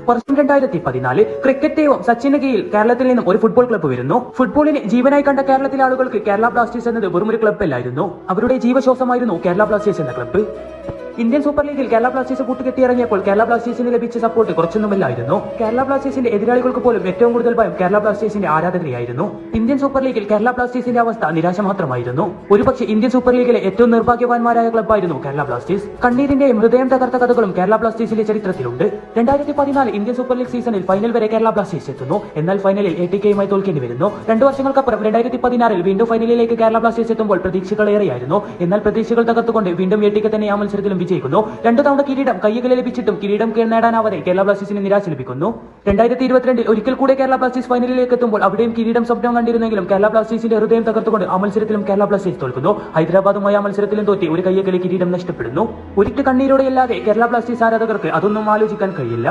വർഷം 2014 ക്രിക്കറ്റ് ദൈവം സച്ചിന് കീഴിൽ കേരളത്തിൽ നിന്നും ഒരു ഫുട്ബോൾ ക്ലബ്ബ് വരുന്നു. ഫുട്ബോളിനെ ജീവനായി കണ്ട കേരളത്തിലെ ആളുകൾക്ക് കേരള ബ്ലാസ്റ്റേഴ്സ് എന്നത് വെറും ഒരു ക്ലബ്ബല്ലായിരുന്നു, അവരുടെ ജീവശ്വാസമായിരുന്നു കേരള ബ്ലാസ്റ്റേഴ്സ് എന്ന ക്ലബ്ബ്. ഇന്ത്യൻ സൂപ്പർ ലീഗിൽ കേരള ബ്ലാസ്റ്റേഴ്സ് കൂട്ടുകെട്ടിയിറങ്ങിയപ്പോൾ കേരള ബ്ലാസ്റ്റേഴ്സിന് ലഭിച്ച സപ്പോർട്ട് കുറച്ചൊന്നുമല്ലായിരുന്നു. കേരള ബ്ലാസ്റ്റേഴ്സിന്റെ എതിരാളികൾക്ക് പോലും ഏറ്റവും കൂടുതൽ ഭയം കേരള ബ്ലാസ്റ്റേഴ്സിന്റെ ആരാധകരെയായിരുന്നു. ഇന്ത്യൻ സൂപ്പർ ലീഗിൽ കേരള ബ്ലാസ്റ്റേഴ്സിന്റെ അവസ്ഥ നിരാശ മാത്രമായിരുന്നു. ഒരുപക്ഷെ ഇന്ത്യൻ സൂപ്പർ ലീഗിലെ ഏറ്റവും നിർഭാഗ്യവാന്മാരായ ക്ലബ്ബായിരുന്നു കേരള ബ്ലാസ്റ്റേഴ്സ്. കണ്ണീരിന്റെയും ഹൃദയം തകർത്ത കഥകളും കേരള ബ്ലാസ്റ്റേഴ്സിന്റെ ചരിത്രത്തിലുണ്ട്. 2014 ഇന്ത്യൻ സൂപ്പർ ലീഗ് സീസണിൽ ഫൈനൽ വരെ കേരള ബ്ലാസ്റ്റേഴ്സ് എത്തുന്നു. എന്നാൽ ഫൈനലിൽ ATKയുമായി തോൽക്കേണ്ടി വരുന്നു. 2 വർഷങ്ങൾക്കപ്പുറം 2016 വീണ്ടും ഫൈനലിലേക്ക് കേരള ബ്ലാസ്റ്റേഴ്സ് എത്തുമ്പോൾ പ്രതീക്ഷകളേറെയായിരുന്നു. എന്നാൽ പ്രതീക്ഷകൾ തകർത്തുകൊണ്ട് വീണ്ടും ATK തന്നെ ആ മത്സരത്തിലും വിജയിക്കുന്നു. 2 തവണ കിരീടം കൈകളിൽ ലഭിച്ചിട്ടും കിരീടം നേടാനാവാതെ കേരള ബ്ലാസ്റ്റേഴ്സിന് നിരാശ ലഭിക്കുന്നു. 2022 ഒരിക്കൽ കൂടെ കേരള ബ്ലാസ്റ്റേഴ്സ് ഫൈനലിലേക്ക് എത്തുമ്പോൾ അവിടെയും കിരീടം സ്വപ്നം കണ്ടിരുന്നെങ്കിലും കേരള ബ്ലാസ്റ്റേഴ്സിന്റെ ഹൃദയം തകർത്തുകൊണ്ട് ആ മത്സരത്തിലും കേരള ബ്ലാസ്റ്റേഴ്സ് തോൽക്കുന്നു. ഹൈദരാബാദുമായി ആ മത്സരത്തിലും തോറ്റി ഒരു കയ്യകലെ കിരീടം നഷ്ടപ്പെടുന്നു. ഒരിക്കൽ കണ്ണീരോടെയല്ലാതെ കേരള ബ്ലാസ്റ്റേഴ്സ് ആരാധകർക്ക് അതൊന്നും ആലോചിക്കാൻ കഴിയില്ല.